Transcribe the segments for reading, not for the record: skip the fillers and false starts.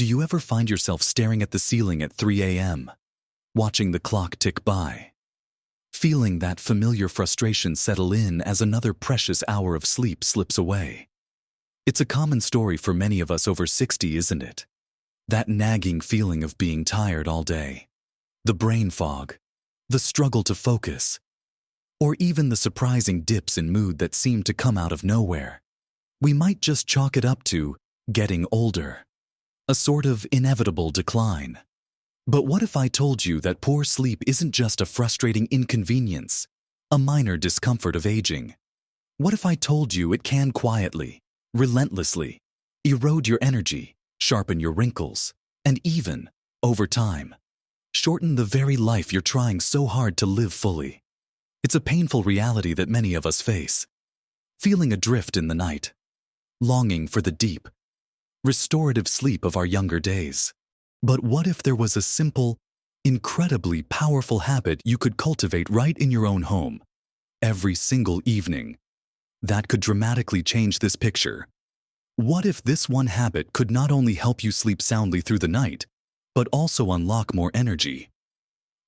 Do you ever find yourself staring at the ceiling at 3 a.m., watching the clock tick by, feeling that familiar frustration settle in as another precious hour of sleep slips away? It's a common story for many of us over 60, isn't it? That nagging feeling of being tired all day, the brain fog, the struggle to focus, or even the surprising dips in mood that seem to come out of nowhere. We might just chalk it up to getting older, a sort of inevitable decline. But what if I told you that poor sleep isn't just a frustrating inconvenience, a minor discomfort of aging? What if I told you it can quietly, relentlessly, erode your energy, sharpen your wrinkles, and even, over time, shorten the very life you're trying so hard to live fully? It's a painful reality that many of us face, feeling adrift in the night, longing for the deep, restorative sleep of our younger days. But what if there was a simple, incredibly powerful habit you could cultivate right in your own home, every single evening, that could dramatically change this picture? What if this one habit could not only help you sleep soundly through the night, but also unlock more energy,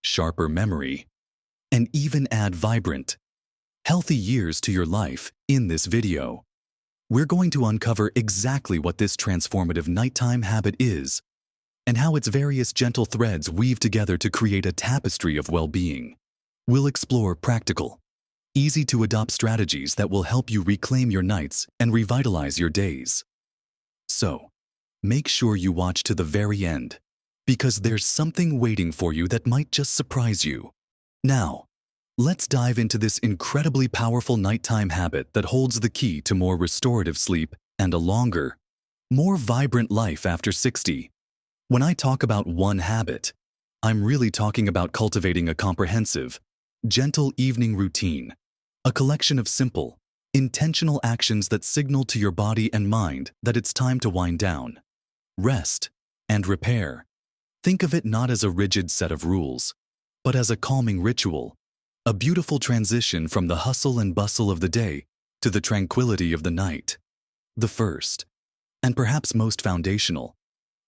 sharper memory, and even add vibrant, healthy years to your life? In this video, we're going to uncover exactly what this transformative nighttime habit is and how its various gentle threads weave together to create a tapestry of well-being. We'll explore practical, easy-to-adopt strategies that will help you reclaim your nights and revitalize your days. So, make sure you watch to the very end, because there's something waiting for you that might just surprise you. Now, let's dive into this incredibly powerful nighttime habit that holds the key to more restorative sleep and a longer, more vibrant life after 60. When I talk about one habit, I'm really talking about cultivating a comprehensive, gentle evening routine, a collection of simple, intentional actions that signal to your body and mind that it's time to wind down, rest, and repair. Think of it not as a rigid set of rules, but as a calming ritual, a beautiful transition from the hustle and bustle of the day to the tranquility of the night. The first, and perhaps most foundational,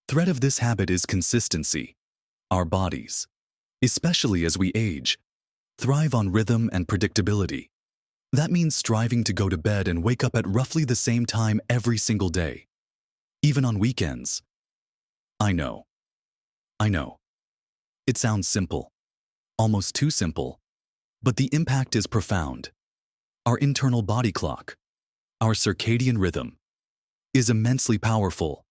thread of this habit is consistency. Our bodies, especially as we age, thrive on rhythm and predictability. That means striving to go to bed and wake up at roughly the same time every single day, even on weekends. I know. It sounds simple, almost too simple, but the impact is profound. Our internal body clock, our circadian rhythm, is immensely powerful.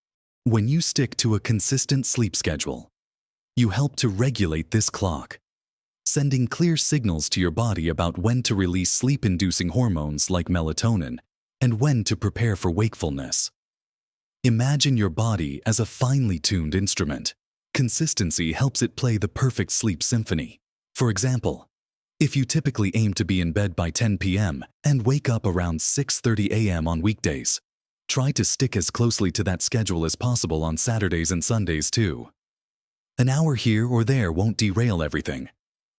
When you stick to a consistent sleep schedule, you help to regulate this clock, sending clear signals to your body about when to release sleep-inducing hormones like melatonin and when to prepare for wakefulness. Imagine your body as a finely tuned instrument. Consistency helps it play the perfect sleep symphony. For example, if you typically aim to be in bed by 10 p.m. and wake up around 6:30 a.m. on weekdays, try to stick as closely to that schedule as possible on Saturdays and Sundays too. An hour here or there won't derail everything,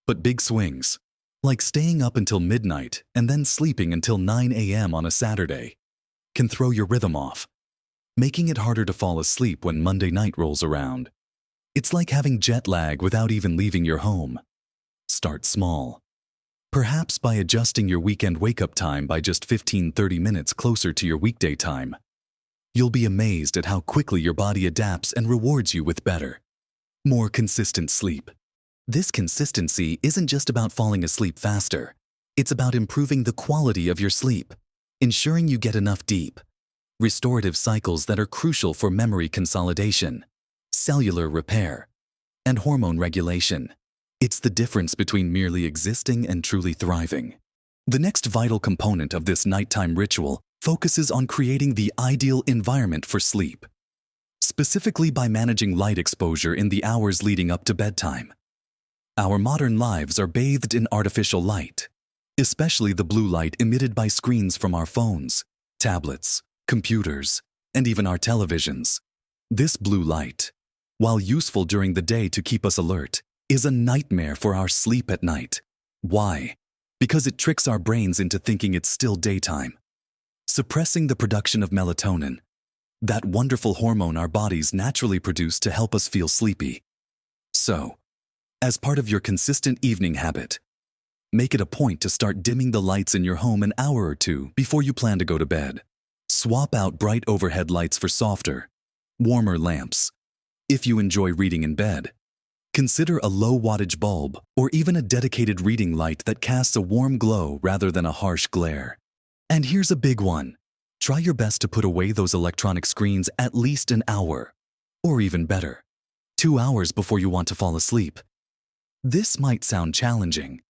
but big swings, like staying up until midnight and then sleeping until 9 a.m. on a Saturday, can throw your rhythm off, making it harder to fall asleep when Monday night rolls around. It's like having jet lag without even leaving your home. Start small, perhaps by adjusting your weekend wake-up time by just 15-30 minutes closer to your weekday time. You'll be amazed at how quickly your body adapts and rewards you with better, more consistent sleep. This consistency isn't just about falling asleep faster. It's about improving the quality of your sleep, ensuring you get enough deep, restorative cycles that are crucial for memory consolidation, cellular repair, and hormone regulation. It's the difference between merely existing and truly thriving. The next vital component of this nighttime ritual focuses on creating the ideal environment for sleep, specifically by managing light exposure in the hours leading up to bedtime. Our modern lives are bathed in artificial light, especially the blue light emitted by screens from our phones, tablets, computers, and even our televisions. This blue light, while useful during the day to keep us alert, is a nightmare for our sleep at night. Why? Because it tricks our brains into thinking it's still daytime, suppressing the production of melatonin, that wonderful hormone our bodies naturally produce to help us feel sleepy. So, as part of your consistent evening habit, make it a point to start dimming the lights in your home an hour or two before you plan to go to bed. Swap out bright overhead lights for softer, warmer lamps. If you enjoy reading in bed, consider a low-wattage bulb or even a dedicated reading light that casts a warm glow rather than a harsh glare. And here's a big one. Try your best to put away those electronic screens at least an hour, or even better, 2 hours before you want to fall asleep. This might sound challenging,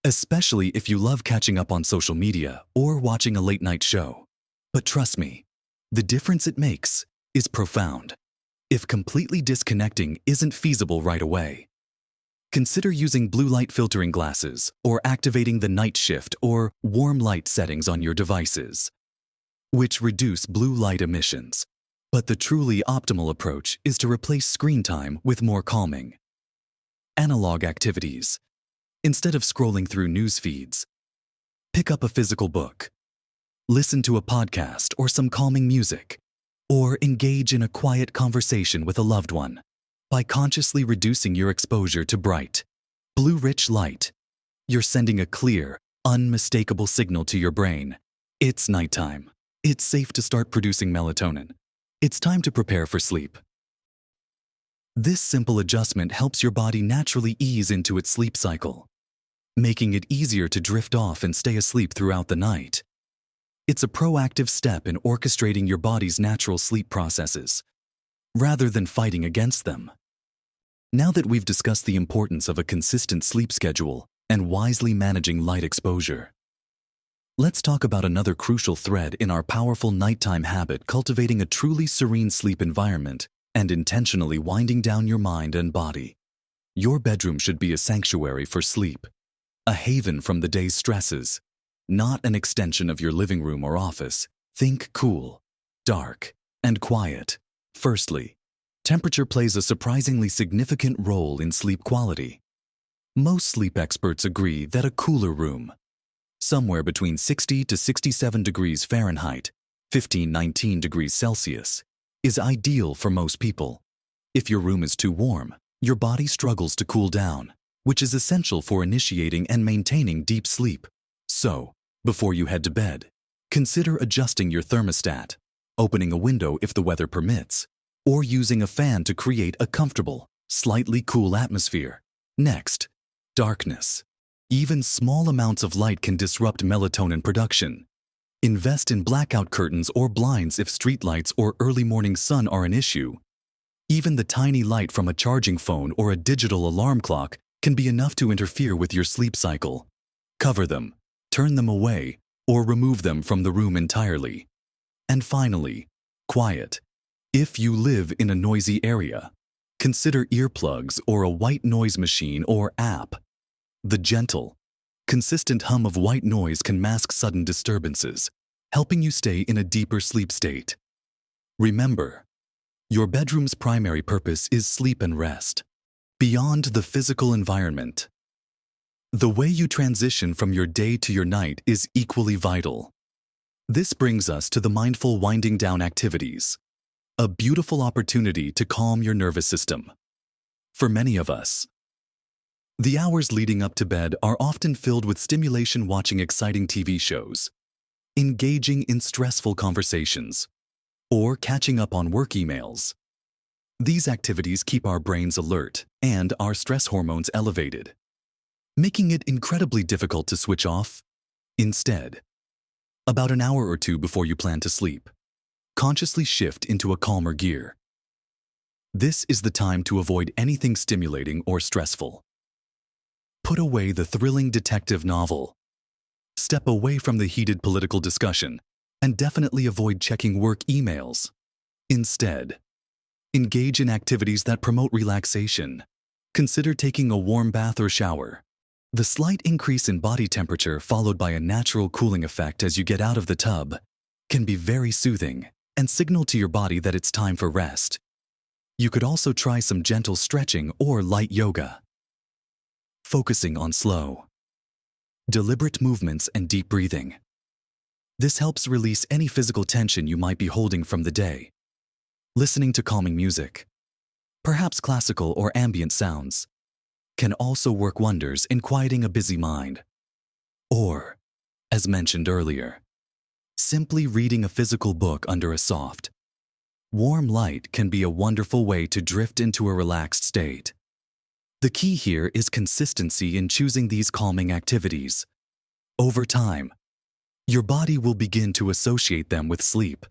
especially if you love catching up on social media or watching a late-night show. But trust me, the difference it makes is profound. If completely disconnecting isn't feasible right away, consider using blue light filtering glasses or activating the night shift or warm light settings on your devices, which reduce blue light emissions. But the truly optimal approach is to replace screen time with more calming, analog activities. Instead of scrolling through news feeds, pick up a physical book, listen to a podcast or some calming music, or engage in a quiet conversation with a loved one. By consciously reducing your exposure to bright, blue-rich light, you're sending a clear, unmistakable signal to your brain. It's nighttime. It's safe to start producing melatonin. It's time to prepare for sleep. This simple adjustment helps your body naturally ease into its sleep cycle, making it easier to drift off and stay asleep throughout the night. It's a proactive step in orchestrating your body's natural sleep processes, rather than fighting against them. Now that we've discussed the importance of a consistent sleep schedule and wisely managing light exposure, let's talk about another crucial thread in our powerful nighttime habit: cultivating a truly serene sleep environment and intentionally winding down your mind and body. Your bedroom should be a sanctuary for sleep, a haven from the day's stresses, not an extension of your living room or office. Think cool, dark, and quiet. Firstly, temperature plays a surprisingly significant role in sleep quality. Most sleep experts agree that a cooler room, somewhere between 60 to 67 degrees Fahrenheit, 15-19 degrees Celsius, is ideal for most people. If your room is too warm, your body struggles to cool down, which is essential for initiating and maintaining deep sleep. So, before you head to bed, consider adjusting your thermostat, opening a window if the weather permits, or using a fan to create a comfortable, slightly cool atmosphere. Next, darkness. Even small amounts of light can disrupt melatonin production. Invest in blackout curtains or blinds if streetlights or early morning sun are an issue. Even the tiny light from a charging phone or a digital alarm clock can be enough to interfere with your sleep cycle. Cover them, turn them away, or remove them from the room entirely. And finally, quiet. If you live in a noisy area, consider earplugs or a white noise machine or app. The gentle, consistent hum of white noise can mask sudden disturbances, helping you stay in a deeper sleep state. Remember, your bedroom's primary purpose is sleep and rest, beyond the physical environment. The way you transition from your day to your night is equally vital. This brings us to the mindful winding down activities, a beautiful opportunity to calm your nervous system. For many of us, the hours leading up to bed are often filled with stimulation, watching exciting TV shows, engaging in stressful conversations, or catching up on work emails. These activities keep our brains alert and our stress hormones elevated, making it incredibly difficult to switch off. Instead, about an hour or two before you plan to sleep, consciously shift into a calmer gear. This is the time to avoid anything stimulating or stressful. Put away the thrilling detective novel. Step away from the heated political discussion, and definitely avoid checking work emails. Instead, engage in activities that promote relaxation. Consider taking a warm bath or shower. The slight increase in body temperature, followed by a natural cooling effect as you get out of the tub, can be very soothing and signal to your body that it's time for rest. You could also try some gentle stretching or light yoga, focusing on slow, deliberate movements and deep breathing. This helps release any physical tension you might be holding from the day. Listening to calming music, perhaps classical or ambient sounds, can also work wonders in quieting a busy mind. Or, as mentioned earlier, simply reading a physical book under a soft, warm light can be a wonderful way to drift into a relaxed state. The key here is consistency in choosing these calming activities. Over time, your body will begin to associate them with sleep,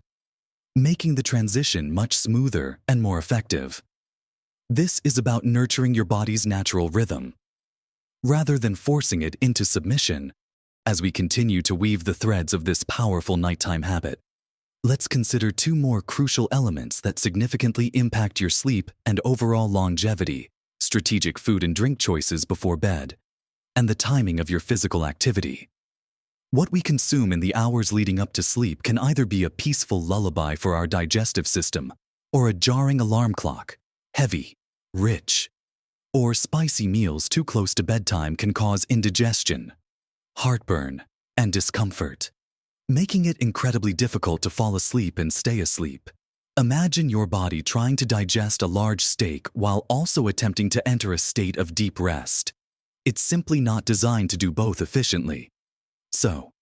making the transition much smoother and more effective. This is about nurturing your body's natural rhythm, rather than forcing it into submission. As we continue to weave the threads of this powerful nighttime habit, let's consider two more crucial elements that significantly impact your sleep and overall longevity: strategic food and drink choices before bed, and the timing of your physical activity. What we consume in the hours leading up to sleep can either be a peaceful lullaby for our digestive system or a jarring alarm clock. Heavy, rich, or spicy meals too close to bedtime can cause indigestion, heartburn, and discomfort, making it incredibly difficult to fall asleep and stay asleep. Imagine your body trying to digest a large steak while also attempting to enter a state of deep rest. It's simply not designed to do both efficiently. So,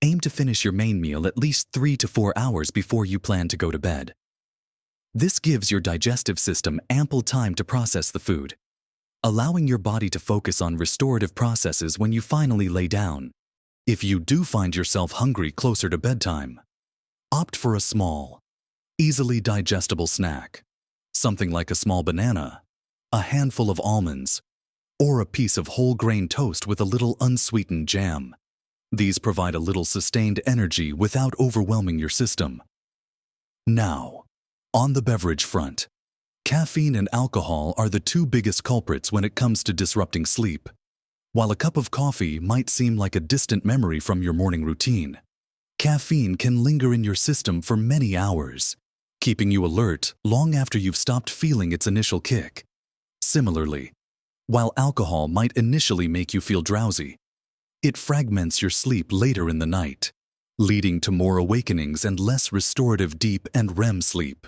aim to finish your main meal at least 3 to 4 hours before you plan to go to bed. This gives your digestive system ample time to process the food, allowing your body to focus on restorative processes when you finally lay down. If you do find yourself hungry closer to bedtime, opt for a small, easily digestible snack, something like a small banana, a handful of almonds, or a piece of whole grain toast with a little unsweetened jam. These provide a little sustained energy without overwhelming your system. Now, on the beverage front, caffeine and alcohol are the two biggest culprits when it comes to disrupting sleep. While a cup of coffee might seem like a distant memory from your morning routine, caffeine can linger in your system for many hours, keeping you alert long after you've stopped feeling its initial kick. Similarly, while alcohol might initially make you feel drowsy, it fragments your sleep later in the night, leading to more awakenings and less restorative deep and REM sleep.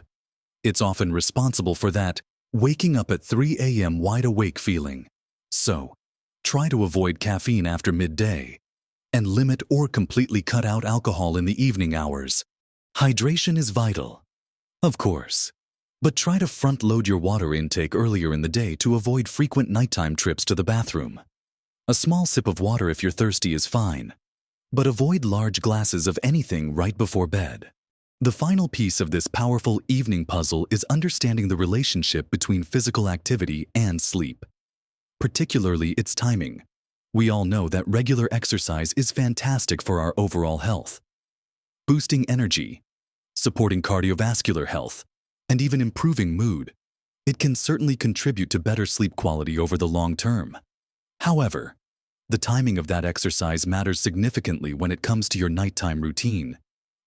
It's often responsible for that waking up at 3 a.m. wide awake feeling. So, try to avoid caffeine after midday and limit or completely cut out alcohol in the evening hours. Hydration is vital, of course, but try to front-load your water intake earlier in the day to avoid frequent nighttime trips to the bathroom. A small sip of water if you're thirsty is fine, but avoid large glasses of anything right before bed. The final piece of this powerful evening puzzle is understanding the relationship between physical activity and sleep, particularly its timing. We all know that regular exercise is fantastic for our overall health, boosting energy, supporting cardiovascular health, and even improving mood. It can certainly contribute to better sleep quality over the long term. However, the timing of that exercise matters significantly when it comes to your nighttime routine.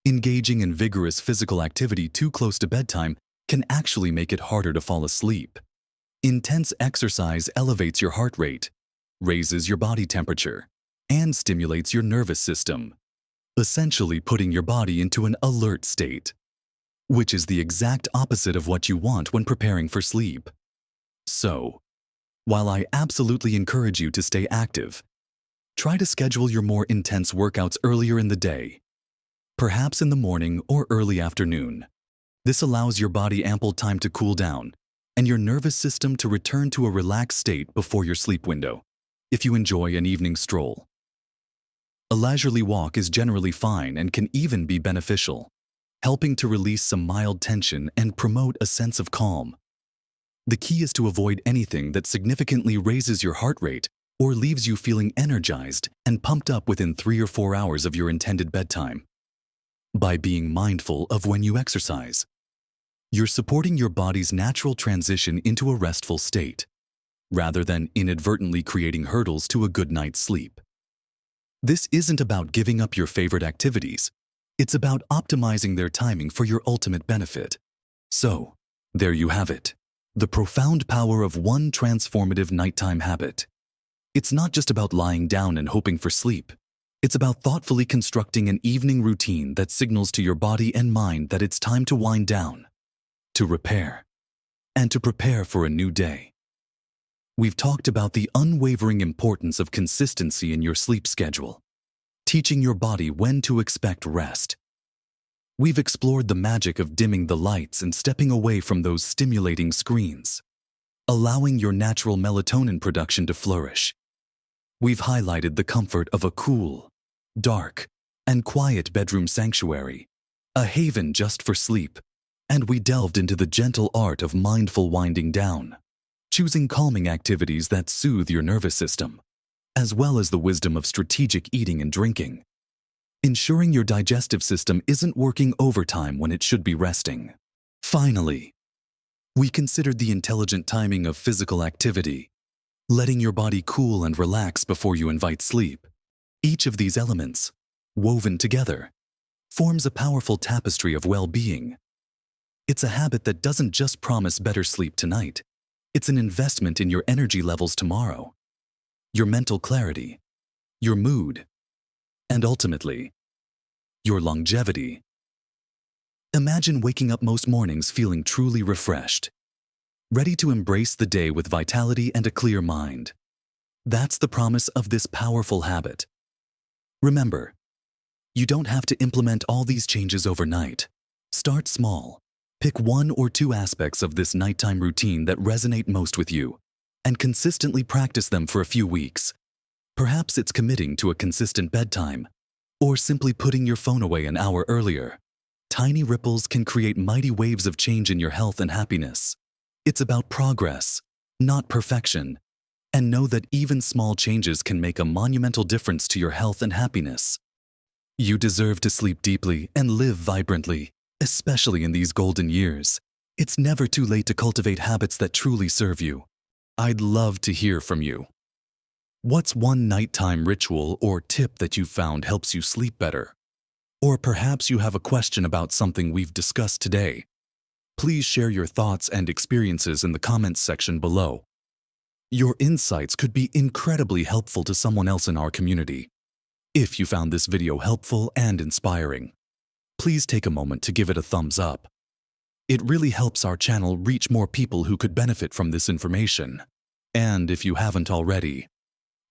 Engaging in vigorous physical activity too close to bedtime can actually make it harder to fall asleep. Intense exercise elevates your heart rate, raises your body temperature, and stimulates your nervous system, essentially putting your body into an alert state, which is the exact opposite of what you want when preparing for sleep. So, while I absolutely encourage you to stay active, try to schedule your more intense workouts earlier in the day, perhaps in the morning or early afternoon. This allows your body ample time to cool down and your nervous system to return to a relaxed state before your sleep window. If you enjoy an evening stroll, a leisurely walk is generally fine and can even be beneficial, helping to release some mild tension and promote a sense of calm. The key is to avoid anything that significantly raises your heart rate or leaves you feeling energized and pumped up within 3 or 4 hours of your intended bedtime. By being mindful of when you exercise, you're supporting your body's natural transition into a restful state, rather than inadvertently creating hurdles to a good night's sleep. This isn't about giving up your favorite activities. It's about optimizing their timing for your ultimate benefit. So, there you have it. The profound power of one transformative nighttime habit. It's not just about lying down and hoping for sleep. It's about thoughtfully constructing an evening routine that signals to your body and mind that it's time to wind down. to repair, and to prepare for a new day. We've talked about the unwavering importance of consistency in your sleep schedule, teaching your body when to expect rest. We've explored the magic of dimming the lights and stepping away from those stimulating screens, allowing your natural melatonin production to flourish. We've highlighted the comfort of a cool, dark, and quiet bedroom sanctuary, a haven just for sleep, and we delved into the gentle art of mindful winding down, choosing calming activities that soothe your nervous system, as well as the wisdom of strategic eating and drinking, ensuring your digestive system isn't working overtime when it should be resting. Finally, we considered the intelligent timing of physical activity, letting your body cool and relax before you invite sleep. Each of these elements, woven together, forms a powerful tapestry of well-being. It's a habit that doesn't just promise better sleep tonight. It's an investment in your energy levels tomorrow, your mental clarity, your mood, and ultimately, your longevity. Imagine waking up most mornings feeling truly refreshed, ready to embrace the day with vitality and a clear mind. That's the promise of this powerful habit. Remember, you don't have to implement all these changes overnight. Start small. Pick 1 or 2 aspects of this nighttime routine that resonate most with you, and consistently practice them for a few weeks. Perhaps it's committing to a consistent bedtime, or simply putting your phone away an hour earlier. Tiny ripples can create mighty waves of change in your health and happiness. It's about progress, not perfection. And know that even small changes can make a monumental difference to your health and happiness. You deserve to sleep deeply and live vibrantly, especially in these golden years. It's never too late to cultivate habits that truly serve you. I'd love to hear from you. What's one nighttime ritual or tip that you found helps you sleep better? Or perhaps you have a question about something we've discussed today. Please share your thoughts and experiences in the comments section below. Your insights could be incredibly helpful to someone else in our community. If you found this video helpful and inspiring, please take a moment to give it a thumbs up. It really helps our channel reach more people who could benefit from this information. And if you haven't already,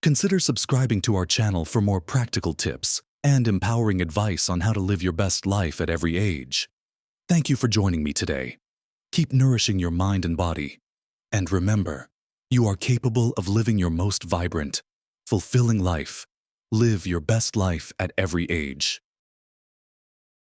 consider subscribing to our channel for more practical tips and empowering advice on how to live your best life at every age. Thank you for joining me today. Keep nourishing your mind and body. And remember, you are capable of living your most vibrant, fulfilling life. Live your best life at every age.